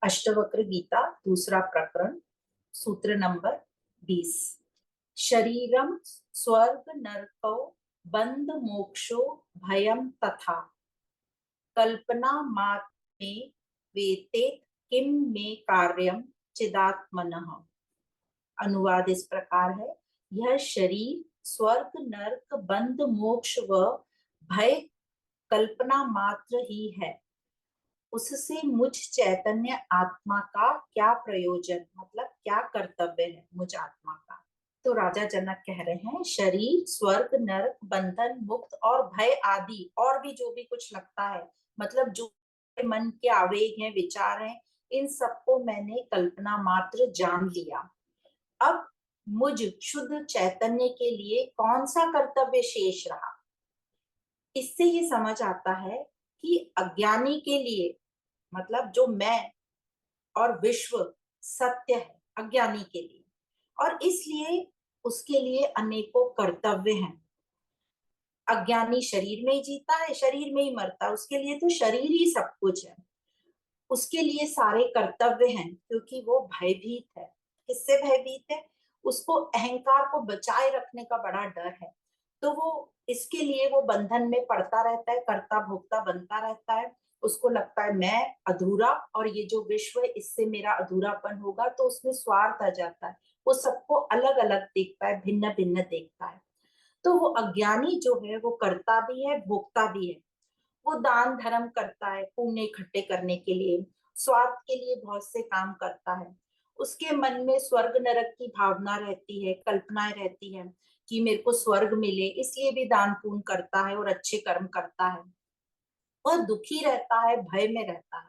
अष्टवक्र गीता दूसरा प्रकरण सूत्र नंबर 20। शरीरम स्वर्ग नरको बंध मोक्षो भयम तथा कल्पना मात्र में वेतेत किम में कार्यम चिदात्मनः। अनुवाद इस प्रकार है, यह शरीर स्वर्ग नरक बंध मोक्ष व भय कल्पना मात्र ही है, उससे मुझ चैतन्य आत्मा का क्या प्रयोजन, मतलब क्या कर्तव्य है मुझ आत्मा का। तो राजा जनक कह रहे हैं, शरीर स्वर्ग नरक बंधन मुक्त और भय आदि और भी जो भी कुछ लगता है, मतलब जो मन के आवेग हैं, विचार हैं, इन सबको मैंने कल्पना मात्र जान लिया। अब मुझ शुद्ध चैतन्य के लिए कौन सा कर्तव्य शेष रहा। इससे ये समझ आता है कि अज्ञानी के लिए, मतलब जो मैं और विश्व सत्य है अज्ञानी के लिए, और इसलिए उसके लिए अनेकों कर्तव्य हैं। अज्ञानी शरीर में ही जीता है, शरीर में ही मरता है, उसके लिए तो शरीर ही सब कुछ है। उसके लिए सारे कर्तव्य हैं, क्योंकि वो भयभीत है। किससे भयभीत है? उसको अहंकार को बचाए रखने का बड़ा डर है। तो वो इसके लिए वो बंधन में पड़ता रहता है, कर्ता भोक्ता बनता रहता है। उसको लगता है मैं अधूरा और ये जो विश्व है इससे मेरा अधूरापन होगा, तो उसमें स्वार्थ आ जाता है। वो सबको अलग अलग देखता है, भिन्न भिन्न देखता है। तो वो अज्ञानी जो है वो कर्ता भी है, भोक्ता भी है। वो दान धर्म करता है पुण्य इकट्ठे करने के लिए, स्वार्थ के लिए बहुत से काम करता है। उसके मन में स्वर्ग नरक की भावना रहती है, कल्पनाएं रहती है कि मेरे को स्वर्ग मिले, इसलिए भी दान पुण्य करता है और अच्छे कर्म करता है। और दुखी रहता है, भय में रहता है,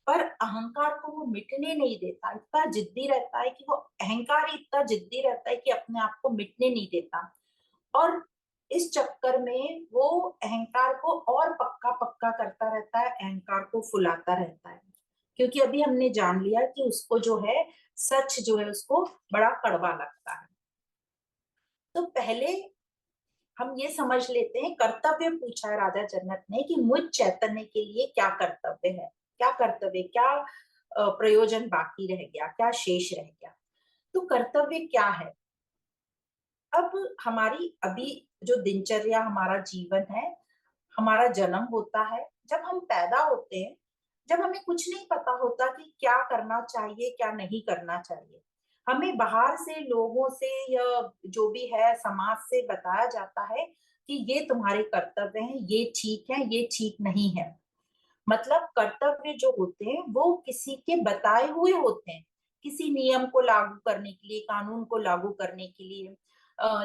पर अहंकार को वो मिटने नहीं देता। इतना जिद्दी रहता है कि वो अहंकार ही इतना जिद्दी रहता है कि अपने आप को मिटने नहीं देता। और इस चक्कर में वो अहंकार को और पक्का पक्का करता रहता है, अहंकार को फुलाता रहता है। क्योंकि अभी हमने जान लिया कि उसको जो है सच जो है उसको बड़ा कड़वा लगता है। तो पहले हम ये समझ लेते हैं, कर्तव्य पूछा है राजा जनक ने कि मुझ चैतन्य के लिए क्या कर्तव्य है, क्या कर्तव्य, क्या प्रयोजन बाकी रह गया, क्या शेष रह गया। तो कर्तव्य क्या है? अब हमारी अभी जो दिनचर्या, हमारा जीवन है, हमारा जन्म होता है, जब हम पैदा होते हैं, जब हमें कुछ नहीं पता होता कि क्या करना चाहिए क्या नहीं करना चाहिए। हमें बाहर से लोगों से या जो भी है समाज से बताया जाता है कि ये तुम्हारे कर्तव्य हैं, ये ठीक है, ये ठीक नहीं है। मतलब कर्तव्य जो होते हैं वो किसी के बताए हुए होते हैं, किसी नियम को लागू करने के लिए, कानून को लागू करने के लिए।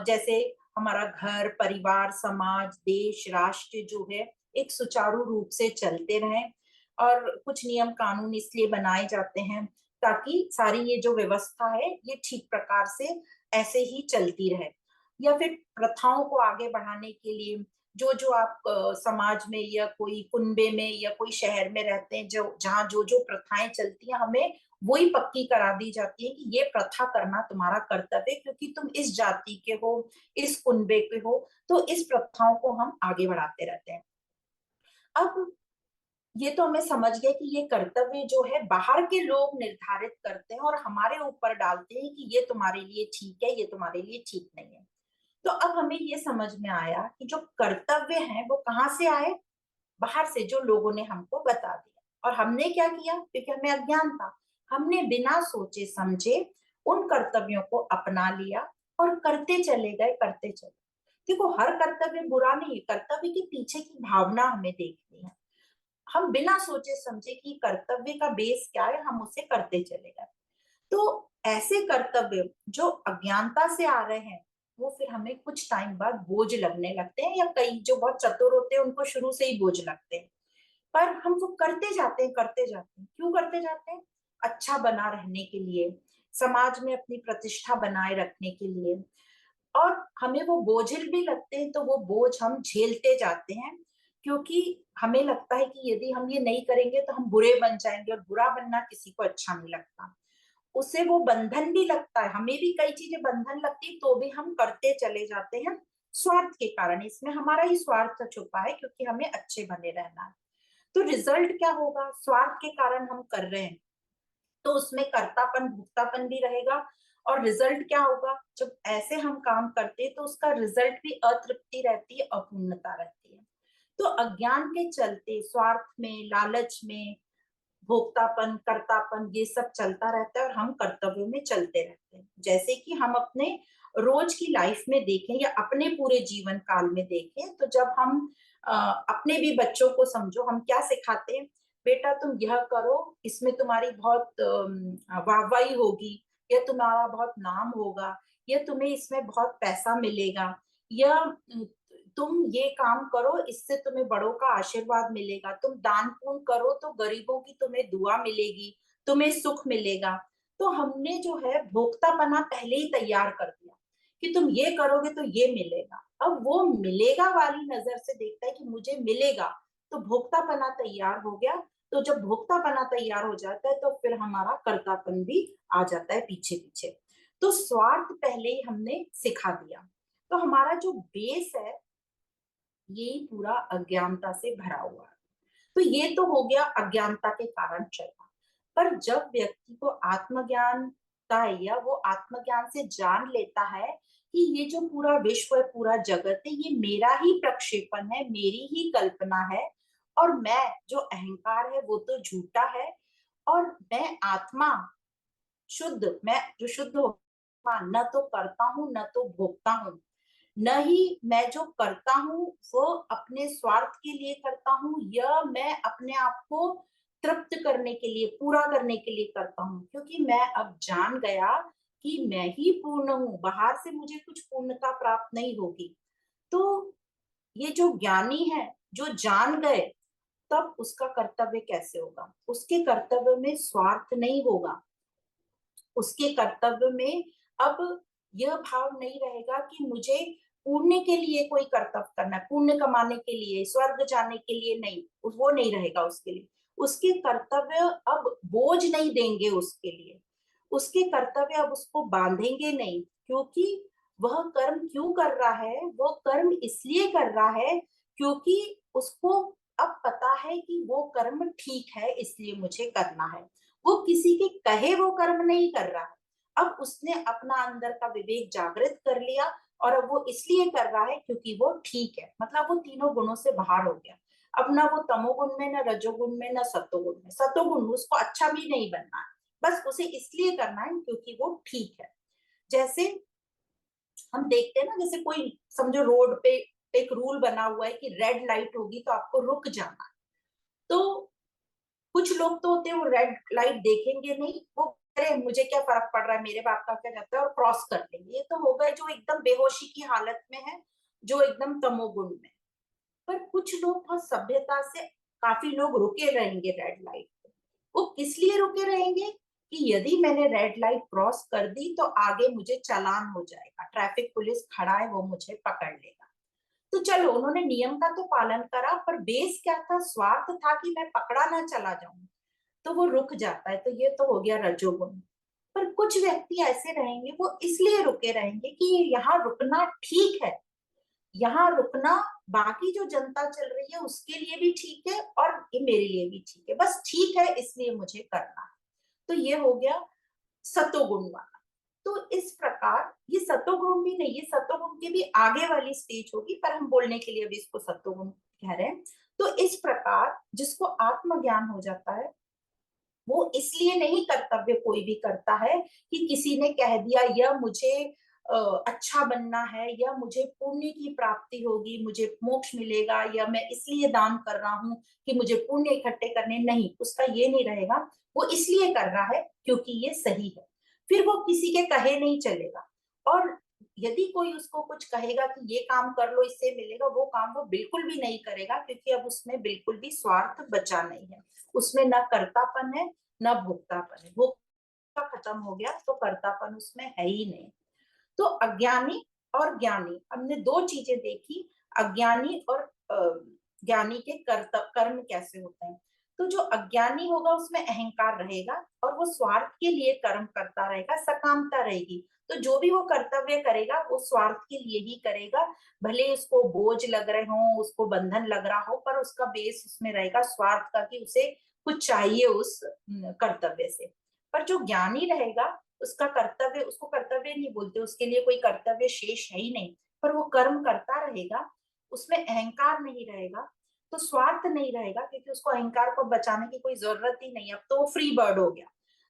जैसे हमारा घर परिवार समाज देश राष्ट्र जो है एक सुचारू रूप से चलते रहें, और कुछ नियम कानून इसलिए बनाए जाते हैं ताकि सारी ये जो व्यवस्था है ये ठीक प्रकार से ऐसे ही चलती रहे। या फिर प्रथाओं को आगे बढ़ाने के लिए जो जो आप समाज में या कोई कुनबे में या कोई शहर में रहते हैं, जो जहाँ जो जो प्रथाएं चलती हैं, हमें वही पक्की करा दी जाती है कि ये प्रथा करना तुम्हारा कर्तव्य है, क्योंकि तुम इस जाति के हो, इस कुनबे के हो। तो इस प्रथाओं को हम आगे बढ़ाते रहते हैं। अब ये तो हमें समझ गए कि ये कर्तव्य जो है बाहर के लोग निर्धारित करते हैं और हमारे ऊपर डालते हैं कि ये तुम्हारे लिए ठीक है, ये तुम्हारे लिए ठीक नहीं है। तो अब हमें ये समझ में आया कि जो कर्तव्य हैं वो कहाँ से आए? बाहर से, जो लोगों ने हमको बता दिया। और हमने क्या किया? क्योंकि हमें अज्ञान था, हमने बिना सोचे समझे उन कर्तव्यों को अपना लिया और करते चले गए, करते चले। देखो, हर कर्तव्य बुरा नहीं है, कर्तव्य के पीछे की भावना हमें देखनी है। हम बिना सोचे समझे कि कर्तव्य का बेस क्या है, हम उसे करते चले गए। तो ऐसे कर्तव्य जो अज्ञानता से आ रहे हैं वो फिर हमें कुछ टाइम बाद बोझ लगने लगते हैं, या कई जो बहुत चतुर होते हैं उनको शुरू से ही बोझ लगते हैं। पर हम वो करते जाते हैं, करते जाते हैं। क्यों करते जाते हैं? अच्छा बना रहने के लिए, समाज में अपनी प्रतिष्ठा बनाए रखने के लिए। और हमें वो बोझिल भी लगते हैं, तो वो बोझ हम झेलते जाते हैं, क्योंकि हमें लगता है कि यदि हम ये नहीं करेंगे तो हम बुरे बन जाएंगे, और बुरा बनना किसी को अच्छा नहीं लगता। उसे वो बंधन भी लगता है, हमें भी कई चीजें बंधन लगती, तो भी हम करते चले जाते हैं स्वार्थ के कारण। इसमें हमारा ही स्वार्थ छुपा है, क्योंकि हमें अच्छे बने रहना है। तो रिजल्ट क्या होगा? स्वार्थ के कारण हम कर रहे हैं, तो उसमें कर्तापन भोक्तापन भी रहेगा। और रिजल्ट क्या होगा, जब ऐसे हम काम करते हैं तो उसका रिजल्ट भी अतृप्ति रहती है, अपूर्णता रहती है। तो अज्ञान के चलते स्वार्थ में, लालच में, भोक्तापन, कर्तापन, ये सब चलता रहता है और हम कर्तव्यों में चलते रहते हैं। जैसे कि हम अपने रोज की लाइफ में देखें या अपने पूरे जीवन काल में देखें, तो जब हम अपने भी बच्चों को समझो, हम क्या सिखाते हैं, बेटा तुम यह करो, इसमें तुम्हारी बहुत वाहवाही होगी, या तुम्हारा बहुत नाम होगा, या तुम्हें इसमें बहुत पैसा मिलेगा, या तुम ये काम करो, इससे तुम्हें बड़ों का आशीर्वाद मिलेगा, तुम दान पुण्य करो तो गरीबों की तुम्हें दुआ मिलेगी, तुम्हें सुख मिलेगा। तो हमने जो है भोक्तापना पहले ही तैयार कर दिया कि तुम ये करोगे तो ये मिलेगा। अब वो मिलेगा वाली नजर से देखता है कि मुझे मिलेगा, तो भोक्तापना तैयार हो गया। तो जब भोक्तापना तैयार हो जाता है तो फिर हमारा कर्तापन भी आ जाता है पीछे पीछे। तो स्वार्थ पहले ही हमने सिखा दिया। तो हमारा जो बेस है ये पूरा अज्ञानता से भरा हुआ है। तो ये तो हो गया अज्ञानता के कारण चलना। पर जब व्यक्ति को आत्मज्ञान का या वो आत्मज्ञान से जान लेता है कि ये जो पूरा विश्व है, पूरा जगत है, ये मेरा ही प्रक्षेपण है, मेरी ही कल्पना है, और मैं जो अहंकार है वो तो झूठा है, और मैं आत्मा शुद्ध, मैं जो शुद्ध हो, न तो करता हूँ न तो भोगता हूँ, न ही मैं जो करता हूँ वो अपने स्वार्थ के लिए करता हूँ या मैं अपने आप को तृप्त करने के लिए, पूरा करने के लिए करता हूँ, क्योंकि मैं अब जान गया कि मैं ही पूर्ण हूँ, बाहर से मुझे कुछ पूर्णता प्राप्त नहीं होगी। तो ये जो ज्ञानी है, जो जान गए, तब उसका कर्तव्य कैसे होगा, उसके कर्तव्य में स्वार्थ नहीं होगा, उसके कर्तव्य में अब यह भाव नहीं रहेगा कि मुझे पुण्य के लिए कोई कर्तव्य करना है, पुण्य कमाने के लिए, स्वर्ग जाने के लिए नहीं, वो नहीं रहेगा उसके लिए। उसके कर्तव्य अब बोझ नहीं देंगे उसके लिए, उसके कर्तव्य अब उसको बांधेंगे नहीं, क्योंकि वह कर्म क्यों कर रहा है, वो कर्म इसलिए कर रहा है क्योंकि उसको अब पता है कि वो कर्म ठीक है, इसलिए मुझे करना है। वो किसी के कहे वो कर्म नहीं कर रहा है, अब उसने अपना अंदर का विवेक जागृत कर लिया, और अब वो इसलिए कर रहा है क्योंकि वो ठीक है, मतलब वो तीनों गुणों से बाहर हो गया। अब ना वो तमोगुण में, ना रजोगुण में, ना सतोगुण में। सतोगुण उसको अच्छा भी नहीं बनना है, बस उसे इसलिए करना है क्योंकि वो ठीक है। जैसे हम देखते हैं ना, जैसे कोई समझो रोड पे एक रूल बना हुआ है कि रेड लाइट होगी तो आपको रुक जाना है। तो कुछ लोग तो होते हैं वो रेड लाइट देखेंगे नहीं, वो अरे मुझे क्या फर्क पड़ रहा है, मेरे बाप का क्या जाता है, और क्रॉस कर लेंगे। ये तो हो गए जो एकदम बेहोशी की हालत में है, जो एकदम तमोगुण में। पर कुछ लोग बहुत सभ्यता से, काफी लोग रुके रहेंगे रेड लाइट पे। वो किस लिए रुके रहेंगे कि यदि मैंने रेड लाइट क्रॉस कर दी तो आगे मुझे चालान हो जाएगा, ट्रैफिक पुलिस खड़ा है वो मुझे पकड़ लेगा। तो चलो उन्होंने नियम का तो पालन करा, पर बेस क्या था, स्वार्थ था कि मैं पकड़ा ना चला जाऊं, तो वो रुक जाता है। तो ये तो हो गया रजोगुण। पर कुछ व्यक्ति ऐसे रहेंगे, वो इसलिए रुके रहेंगे कि यहाँ रुकना ठीक है, यहाँ रुकना बाकी जो जनता चल रही है उसके लिए भी ठीक है और ये मेरे लिए भी ठीक है, बस ठीक है इसलिए मुझे करना है। तो ये हो गया सतोगुण वाला। तो इस प्रकार ये सतोगुण भी नहीं, ये सतोगुण की भी आगे वाली स्टेज होगी, पर हम बोलने के लिए अभी इसको सतोगुण कह रहे हैं। तो इस प्रकार जिसको आत्मज्ञान हो जाता है, वो इसलिए नहीं कर्तव्य कोई भी करता है कि किसी ने कह दिया या मुझे अच्छा बनना है, या मुझे पुण्य की प्राप्ति होगी, मुझे मोक्ष मिलेगा, या मैं इसलिए दान कर रहा हूँ कि मुझे पुण्य इकट्ठे करने, नहीं, उसका ये नहीं रहेगा। वो इसलिए कर रहा है क्योंकि ये सही है, फिर वो किसी के कहे नहीं चलेगा। और यदि कोई उसको कुछ कहेगा कि ये काम कर लो इससे मिलेगा, वो काम वो बिल्कुल भी नहीं करेगा, क्योंकि अब उसमें बिल्कुल भी स्वार्थ बचा नहीं है, उसमें न कर्तापन है न भोक्तापन है। भोक्ता खत्म हो गया तो कर्तापन उसमें है ही नहीं। तो अज्ञानी और ज्ञानी, हमने दो चीजें देखी, अज्ञानी और ज्ञानी के कर्म कैसे होते हैं। तो जो अज्ञानी होगा उसमें अहंकार रहेगा और वो स्वार्थ के लिए कर्म करता रहेगा, सकामता रहेगी। तो जो भी वो कर्तव्य करेगा वो स्वार्थ के लिए ही करेगा, भले उसको बोझ लग रहे हो, उसको बंधन लग रहा हो, पर उसका बेस उसमें रहेगा स्वार्थ का, कि उसे कुछ चाहिए उस कर्तव्य से। पर जो ज्ञानी रहेगा उसका कर्तव्य, उसको कर्तव्य नहीं बोलते, उसके लिए कोई कर्तव्य शेष है ही नहीं, पर वो कर्म करता रहेगा, उसमें अहंकार नहीं रहेगा, तो स्वार्थ नहीं रहेगा, क्योंकि उसको अहंकार को बचाने की कोई जरूरत ही नहीं, अब तो वो फ्री बर्ड हो गया।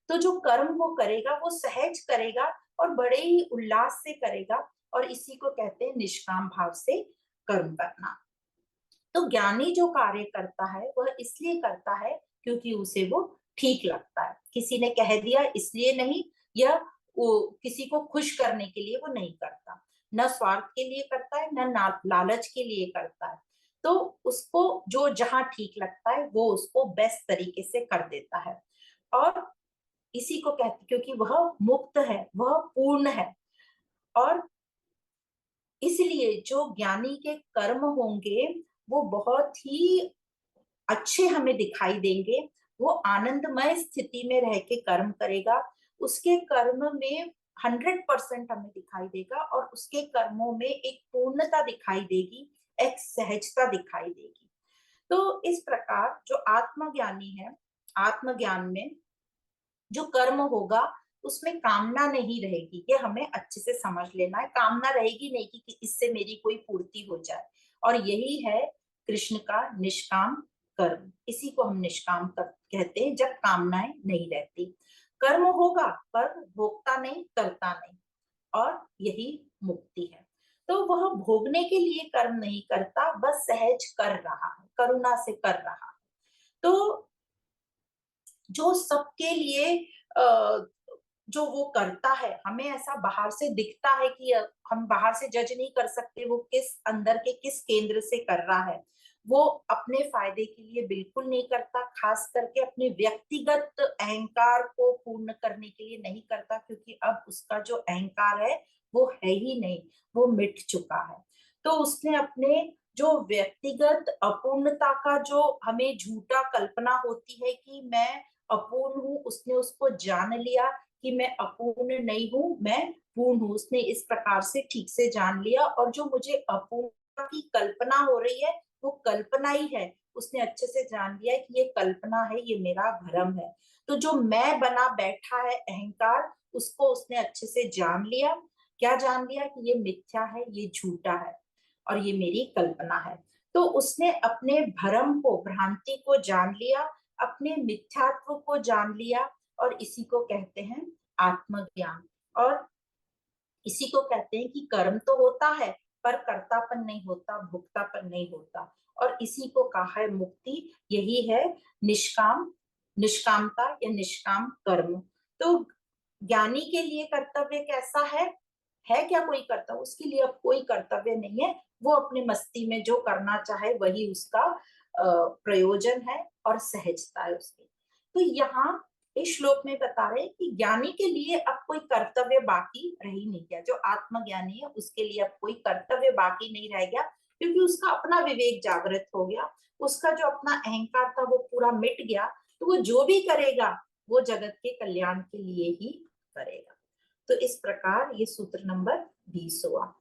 तो जो कर्म वो करेगा वो सहज करेगा और बड़े ही उल्लास से करेगा, और इसी को कहते हैं निष्काम भाव से कर्म करना। तो ज्ञानी जो कार्य करता है वह इसलिए करता है क्योंकि उसे वो ठीक लगता है, किसी ने कह दिया इसलिए नहीं, या वो किसी को खुश करने के लिए वो नहीं करता, न स्वार्थ के लिए करता है, न लालच के लिए करता है। तो उसको जो जहां ठीक लगता है वो उसको बेस्ट तरीके से कर देता है, और इसी को कहते, क्योंकि वह मुक्त है, वह पूर्ण है। और इसलिए जो ज्ञानी के कर्म होंगे वो बहुत ही अच्छे हमें दिखाई देंगे। वो आनंदमय स्थिति में रह के कर्म करेगा, उसके कर्म में 100% हमें दिखाई देगा, और उसके कर्मों में एक पूर्णता दिखाई देगी, एक सहजता दिखाई देगी। तो इस प्रकार जो आत्मज्ञानी है, आत्मज्ञान में जो कर्म होगा उसमें कामना नहीं रहेगी, ये हमें अच्छे से समझ लेना है। कामना रहेगी नहीं कि इससे मेरी कोई पूर्ति हो जाए, और यही है कृष्ण का निष्काम कर्म, इसी को हम निष्काम कर कहते हैं, जब कामनाएं नहीं रहती। कर्म होगा पर भोगता नहीं, करता नहीं, और यही मुक्ति है। तो वह भोगने के लिए कर्म नहीं करता, बस सहज कर रहा है, करुणा से कर रहा है। तो जो सबके लिए जो वो करता है, हमें ऐसा बाहर से दिखता है कि हम बाहर से जज नहीं कर सकते वो किस अंदर के किस केंद्र से कर रहा है। वो अपने फायदे के लिए बिल्कुल नहीं करता, खास करके अपने व्यक्तिगत अहंकार को पूर्ण करने के लिए नहीं करता, क्योंकि अब उसका जो अहंकार है वो है ही नहीं, वो मिट चुका है। तो उसने अपने जो व्यक्तिगत अपूर्णता का जो हमें झूठा कल्पना होती है कि मैं अपूर्ण हूँ, उसने उसको जान लिया कि मैं अपूर्ण नहीं हूँ, मैं पूर्ण हूँ। उसने इस प्रकार से ठीक से जान लिया, और जो मुझे अपूर्णता की कल्पना हो रही है वो कल्पना ही है, उसने अच्छे से जान लिया कि ये कल्पना है, ये मेरा भ्रम है। तो जो मैं बना बैठा है अहंकार, उसको उसने अच्छे से जान लिया। क्या जान लिया? कि ये मिथ्या है, ये झूठा है, और ये मेरी कल्पना है। तो उसने अपने भ्रम को, भ्रांति को जान लिया, अपने मिथ्यात्व को जान लिया, और इसी को कहते हैं आत्मज्ञान। और इसी को कहते हैं कि कर्म तो होता है पर कर्तापन नहीं होता, भोक्तापन नहीं होता, और इसी को कहा है मुक्ति। यही है निष्काम, निष्कामता या निष्काम कर्म। तो ज्ञानी के लिए कर्तव्य कैसा है क्या कोई कर्तव्य? उसके लिए अब कोई कर्तव्य नहीं है, वो अपनी मस्ती में जो करना चाहे वही उसका प्रयोजन है, और सहजता है उसकी। तो यहाँ इस श्लोक में बता रहे हैं कि ज्ञानी के लिए अब कोई कर्तव्य बाकी रह ही नहीं गया। जो आत्मज्ञानी है उसके लिए अब कोई कर्तव्य बाकी नहीं रह गया, क्योंकि उसका अपना विवेक जागृत हो गया, उसका जो अपना अहंकार था वो पूरा मिट गया। तो वो जो भी करेगा वो जगत के कल्याण के लिए ही करेगा। तो इस प्रकार ये सूत्र नंबर 20 हुआ।